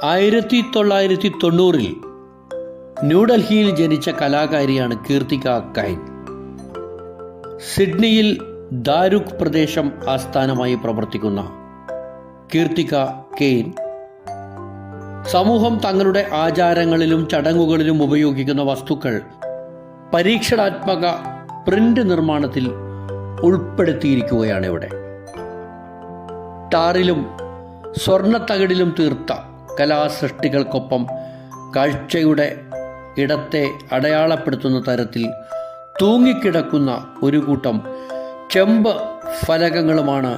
1990 ന്യൂഡൽഹിയിൽ ജനിച്ച കലാകാരിയാണ് കീർത്തിക കൈൻ. സിഡ്നിയിൽ ദാരുക് പ്രദേശം ആസ്ഥാനമായി പ്രവർത്തിക്കുന്ന കീർത്തിക കെയ്ൻ സമൂഹം തങ്ങളുടെ ആചാരങ്ങളിലും ചടങ്ങുകളിലും ഉപയോഗിക്കുന്ന വസ്തുക്കൾ പരീക്ഷണാത്മക പ്രിന്റ് നിർമ്മാണത്തിൽ ഉൾപ്പെടുത്തിയിരിക്കുകയാണ്. ഇവിടെ ടാറിലും സ്വർണ്ണത്തകിടിലും തീർത്ത കലാസൃഷ്ടികൾക്കൊപ്പം കാഴ്ചയുടെ ഇടത്തെ അടയാളപ്പെടുത്തുന്ന തരത്തിൽ തൂങ്ങിക്കിടക്കുന്ന ഒരു കൂട്ടം ചെമ്പ് ഫലകങ്ങളുമാണ്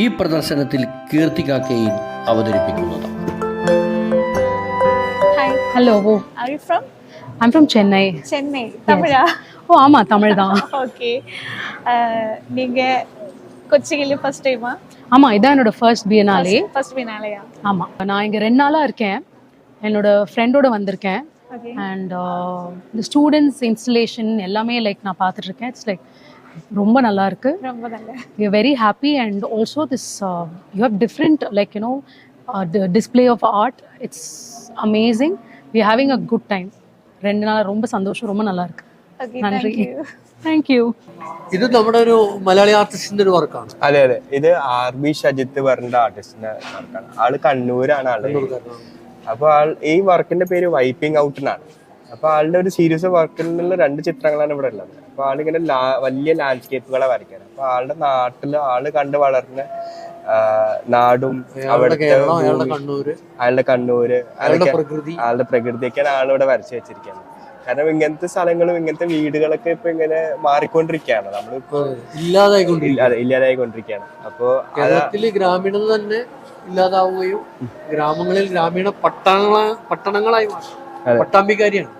ഈ പ്രദർശനത്തിൽ കീർത്തിക കെയ്ൻ അവതരിപ്പിക്കുന്നത്. Hello. Are you from? I'm from Chennai. Chennai. Tamila? Oh, ஆமா தமிழ் தான். Okay. நீங்க கொச்சியில ஃபர்ஸ்ட் டைமா? ஆமா, இதான் என்னோட ஃபர்ஸ்ட் பியனாலே. ஃபர்ஸ்ட் பியனாலேயா? ஆமா, நான் இங்க 2 நாளா இருக்கேன். என்னோட ஃப்ரெண்டோட வந்திருக்கேன். Okay. And the students installation எல்லாமே லைக் நான் பார்த்துட்டு இருக்கேன். It's like ரொம்ப நல்லா இருக்கு. ரொம்ப நல்லா. We are very happy and also this you have different like the display of art. It's amazing. We are having a good time. 2 നാളா ரொம்ப சந்தோஷம், ரொம்ப நல்லா இருக்கு. Okay, നന്ദി. thank you. Thank you. ഇത് നമ്മുടെ ഒരു മലയാളി ആർട്ടിസ്റ്റിന്റെ ഒരു വർക്കാണ്. അതെ അതെ, ഇത് RB ഷജിത്ത് പറഞ്ഞ ആർട്ടിസ്റ്റിന്റെ വർക്കാണ്. ആള് കണ്ണൂരാണ് ആള്. അപ്പൊ ഈ വർക്കിന്റെ പേര് വൈപ്പിംഗ് ഔട്ട് എന്നാണ്. അപ്പൊ ആളുടെ ഒരു സീരീസ് ഓഫ് വർക്കിലുള്ള 2 ചിത്രങ്ങളാണ് ഇവിടെ ഉള്ളത്. അപ്പൊ ആളിങ്ങനെ വലിയ ലാൻഡ്സ്കേപ്പുകളെ വരയ്ക്കാറ്. അപ്പൊ ആളുടെ നാട്ടില് ആള് കണ്ട് വളർന്ന നാടും അയാളുടെ കണ്ണൂര് ആളുടെ പ്രകൃതിയൊക്കെയാണ് ആളിവിടെ വരച്ചു വെച്ചിരിക്കുന്നത്. കാരണം ഇങ്ങനത്തെ സ്ഥലങ്ങളും ഇങ്ങനത്തെ വീടുകളൊക്കെ ഇപ്പൊ ഇങ്ങനെ മാറിക്കൊണ്ടിരിക്കുകയാണ്. നമ്മളിപ്പോ ഇല്ലാതായിക്കൊണ്ടിരിക്കുകയാണ്. അപ്പോ ഗ്രാമീണത തന്നെ ഇല്ലാതാവുകയും ഗ്രാമങ്ങളിൽ ഗ്രാമീണ പട്ടണങ്ങളായി മാറി. പട്ടാമ്പിക്കാരിയാണ്,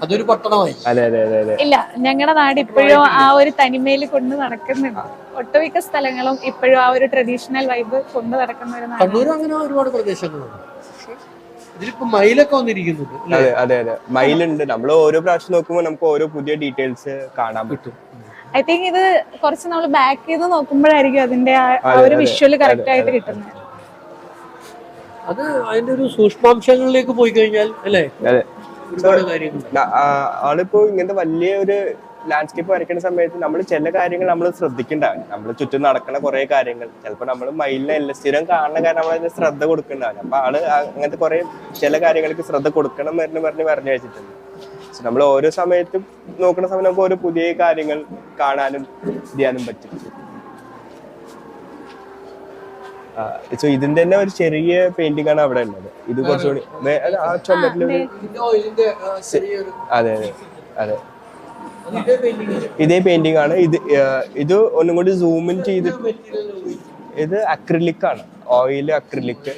അതൊരു പട്ടണമായി. അതെ അതെ അതെ അതെ. ഇല്ല, ഞങ്ങളുടെ നാട് ഇപ്പോഴും ആ ഒരു തനിമയിൽ കൊണ്ട് നടക്കുന്നുണ്ട്. ഒട്ടുമിക്ക സ്ഥലങ്ങളും ഇപ്പോഴും ആ ഒരു ട്രഡീഷണൽ വൈബ് കൊണ്ട് നടക്കുന്ന ഒരു നാട്. കണ്ണൂർ അങ്ങനെ ഒരുപാട് പ്രദേശങ്ങളുണ്ട്. ഇതിലിപ്പോ മയിലൊക്കെ വന്നിരിക്കുന്നുണ്ട്. അതെ അതെ അതെ, മയിലുണ്ട്. നമ്മൾ ഓരോ പ്രാവശ്യം നോക്കുമ്പോൾ നമുക്ക് ഓരോ പുതിയ ഡീറ്റെയിൽസ് കാണാൻ പറ്റും. ഐ തിങ്ക് ഇത് കുറച്ച് നമ്മൾ ബാക്ക് ചെയ്ത് നോക്കുമ്പോഴായിരിക്കും അതിന്റെ ആ ഒരു വിഷ്വല് കറക്റ്റ് ആയിട്ട് കിട്ടുന്നത്. അത് അതിന്റെ ഒരു സൂക്ഷ്മാംശങ്ങളിലേക്ക് പോയി കഴിഞ്ഞാൽ അല്ലേ ആളിപ്പോ ഇങ്ങനത്തെ വലിയ ഒരു ലാൻഡ്സ്കേപ്പ് വരയ്ക്കുന്ന സമയത്ത് നമ്മൾ ചില കാര്യങ്ങൾ നമ്മൾ ശ്രദ്ധിക്കണ്ടാവില്ല. നമ്മൾ ചുറ്റും നടക്കുന്ന കുറെ കാര്യങ്ങൾ ചിലപ്പോൾ നമ്മൾ മയിലിനെ സ്ഥിരം കാണുന്ന കാര്യം നമ്മളതിന് ശ്രദ്ധ കൊടുക്കണ്ടാവില്ല. അപ്പൊ ആള് അങ്ങനത്തെ കുറെ ചില കാര്യങ്ങൾക്ക് ശ്രദ്ധ കൊടുക്കണം എന്ന് പറഞ്ഞു വെച്ചിട്ടുണ്ട്. പക്ഷെ നമ്മൾ ഓരോ സമയത്തും നോക്കുന്ന സമയത്ത് നമുക്ക് ഓരോ പുതിയ കാര്യങ്ങൾ കാണാനും ചെയ്യാനും പറ്റും. സോ ഇതിന്റെ തന്നെ ഒരു ചെറിയ പെയിന്റിംഗ് ആണ് അവിടെ ഉള്ളത്. ഇത് കുറച്ചുകൂടി ആ ചുമരിലൊരു അതെ അതെ അതെ ഇതേ പെയിന്റിംഗ് ആണ്. ഇത് ഒന്നും കൂടി സൂം ഇൻ ചെയ്തിട്ട് ഇത് അക്രിലിക് ആണ്, ഓയിൽ അക്രിലിക്.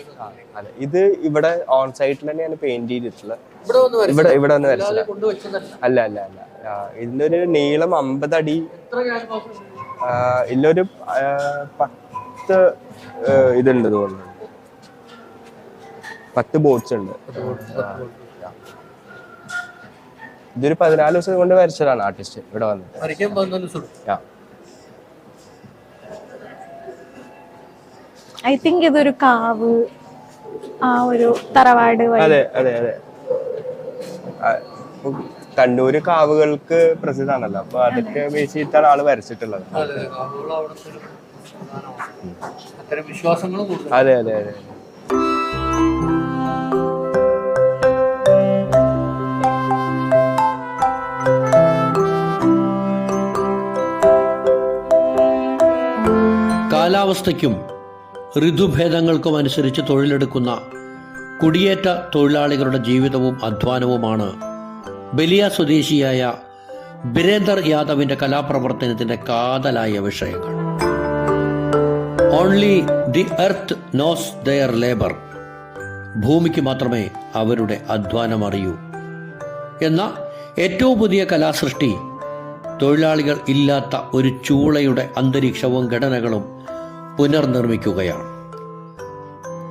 അതെ, ഇത് ഇവിടെ ഓൺ സൈറ്റിൽ തന്നെയാണ് പെയിന്റ് ചെയ്തിട്ടുള്ളത്. ഇവിടെ വന്ന് വരച്ചില്ല. അല്ല അല്ല അല്ല, ഇതിന്റെ ഒരു നീളം 50 അടി. ഇതിലൊരു 10 ഇതുണ്ട് തോന്നുന്നു. 10 ബോട്ട്സ് ഉണ്ട്. ഇതൊരു 14 ദിവസം കൊണ്ട് വരച്ചതാണ് ആർട്ടിസ്റ്റ് ഇവിടെ വന്നിട്ട്. ഐ തിങ്ക് ഇതൊരു കാവ്, ആ ഒരു തറവാട്. അതെ അതെ അതെ, കണ്ണൂര് കാവുകൾക്ക് പ്രസിദ്ധമാണല്ലോ. അപ്പൊ അതൊക്കെ ബേസ് ചെയ്തിട്ടാണ് ആള് വരച്ചിട്ടുള്ളത്. അതെ അതെ അതെ. കാലാവസ്ഥയ്ക്കും ഋതുഭേദങ്ങൾക്കും അനുസരിച്ച് തൊഴിലെടുക്കുന്ന കുടിയേറ്റ തൊഴിലാളികളുടെ ജീവിതവും അധ്വാനവുമാണ് ബലിയ സ്വദേശിയായ ബിരേന്ദർ യാദവിന്റെ കലാപ്രവർത്തനത്തിന്റെ കാതലായ വിഷയങ്ങൾ. Only the earth knows their labour. ഭൂമിക്ക് മാത്രമേ അവരുടെ അധ്വാനം അറിയൂ എന്ന ഏറ്റവും പുതിയ കലാസൃഷ്ടി തൊഴിലാളികൾ ഇല്ലാത്ത ഒരു ചൂളയുടെ അന്തരീക്ഷവും ഘടനകളും പുനർനിർമ്മിക്കുകയാണ്.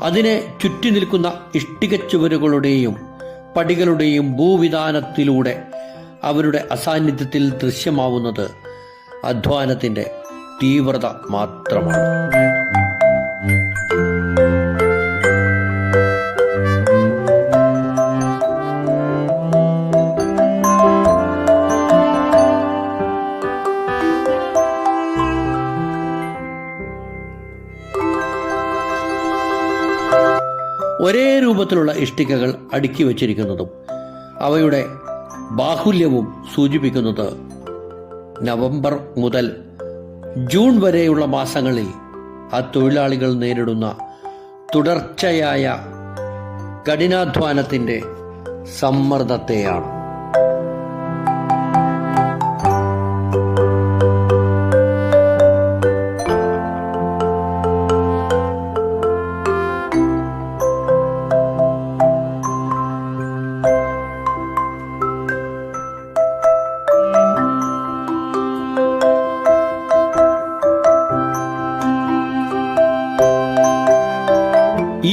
അതിനെ ചുറ്റി നിൽക്കുന്ന ഇഷ്ടികച്ചുവരുകളുടെയും പടികളുടെയും ഭൂവിധാനത്തിലൂടെ അവരുടെ അസാന്നിധ്യത്തിൽ ദൃശ്യമാവുന്നത് അധ്വാനത്തിൻ്റെ തീവ്രത മാത്രമാണ്. ഒരേ രൂപത്തിലുള്ള ഇഷ്ടികകൾ അടുക്കി വച്ചിരിക്കുന്നതും അവയുടെ ബാഹുല്യവും സൂചിപ്പിക്കുന്നത് നവംബർ മുതൽ ജൂൺ വരെയുള്ള മാസങ്ങളിൽ ആ തൊഴിലാളികൾ നേരിടുന്ന തുടർച്ചയായ കഠിനാധ്വാനത്തിൻ്റെ സമ്മർദ്ദത്തെയാണ്.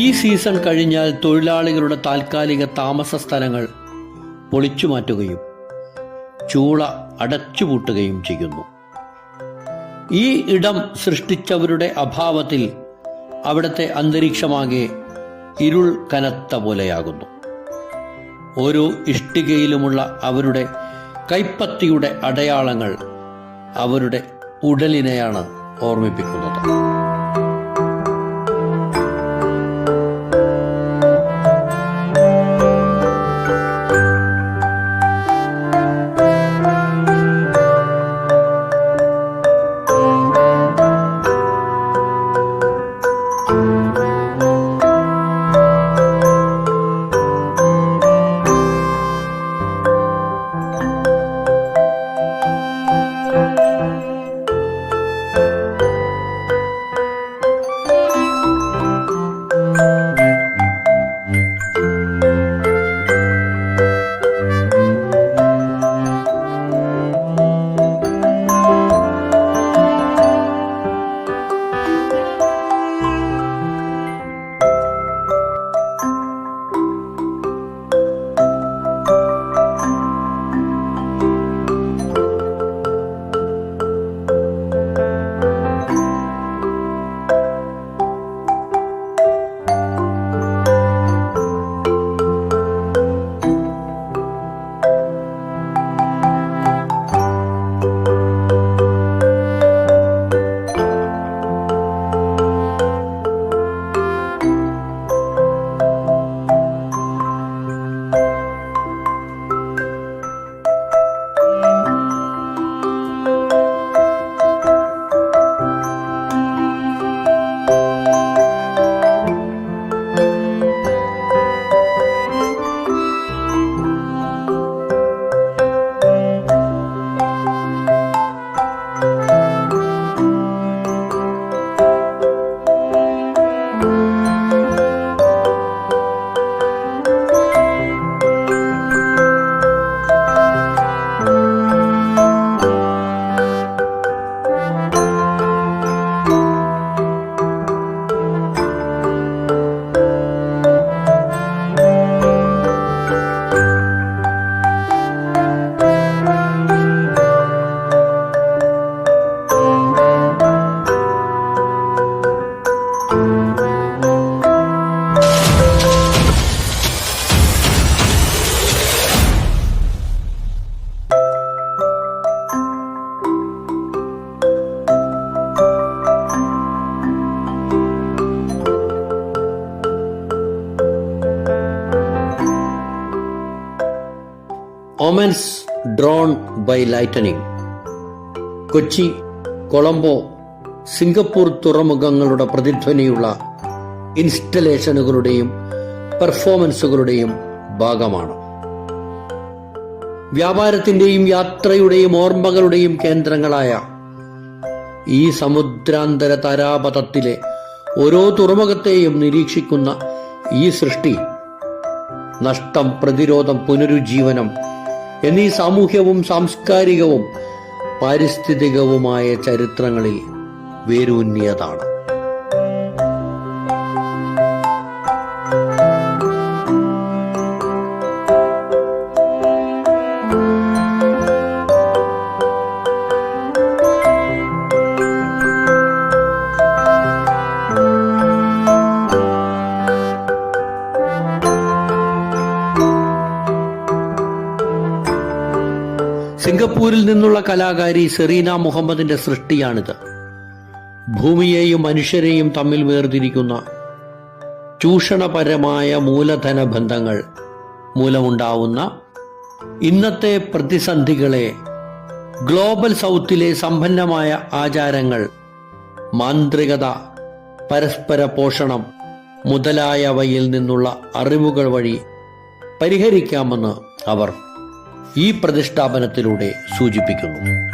ഈ സീസൺ കഴിഞ്ഞാൽ തൊഴിലാളികളുടെ താൽക്കാലിക താമസ സ്ഥലങ്ങൾ പൊളിച്ചു മാറ്റുകയും ചൂള അടച്ചുപൂട്ടുകയും ചെയ്യുന്നു. ഈ ഇടം സൃഷ്ടിച്ചവരുടെ അഭാവത്തിൽ അവിടുത്തെ അന്തരീക്ഷമാകെ ഇരുൾ കനത്ത പോലെയാകുന്നു. ഓരോ ഇഷ്ടികയിലുമുള്ള അവരുടെ കൈപ്പത്തിയുടെ അടയാളങ്ങൾ അവരുടെ ഉടലിനെയാണ് ഓർമ്മിപ്പിക്കുന്നത്. Omens drawn by lightning. Kochi, Colombo, Singapore തുറമുഖങ്ങളുടെ പ്രതിധ്വനിയുള്ള ഇൻസ്റ്റലേഷനുകളുടെയും പെർഫോമൻസുകളുടെയും ഭാഗമാണ്. വ്യാപാരത്തിന്റെയും യാത്രയുടെയും ഓർമ്മകളുടെയും കേന്ദ്രങ്ങളായ ഈ സമുദ്രാന്തര താരാപഥത്തിലെ ഓരോ തുറമുഖത്തെയും നിരീക്ഷിക്കുന്ന ഈ സൃഷ്ടി നഷ്ടം, പ്രതിരോധം, പുനരുജ്ജീവനം എന്നീ സാമൂഹ്യവും സാംസ്കാരികവും പാരിസ്ഥിതികവുമായ ചരിത്രങ്ങളിൽ വേരൂന്നിയതാണ്. സിംഗപ്പൂരിൽ നിന്നുള്ള കലാകാരി സെറീന മുഹമ്മദിന്റെ സൃഷ്ടിയാണിത്. ഭൂമിയെയും മനുഷ്യരെയും തമ്മിൽ വേർതിരിക്കുന്ന ചൂഷണപരമായ മൂലധന ബന്ധങ്ങൾ മൂലമുണ്ടാവുന്ന ഇന്നത്തെ പ്രതിസന്ധികളെ ഗ്ലോബൽ സൗത്തിലെ സമ്പന്നമായ ആചാരങ്ങൾ, മാന്ത്രികത, പരസ്പര പോഷണം മുതലായവയിൽ നിന്നുള്ള അറിവുകൾ വഴി പരിഹരിക്കാമെന്ന് അവർ ഈ പ്രതിഷ്ഠാപനത്തിലൂടെ സൂചിപ്പിക്കുന്നു.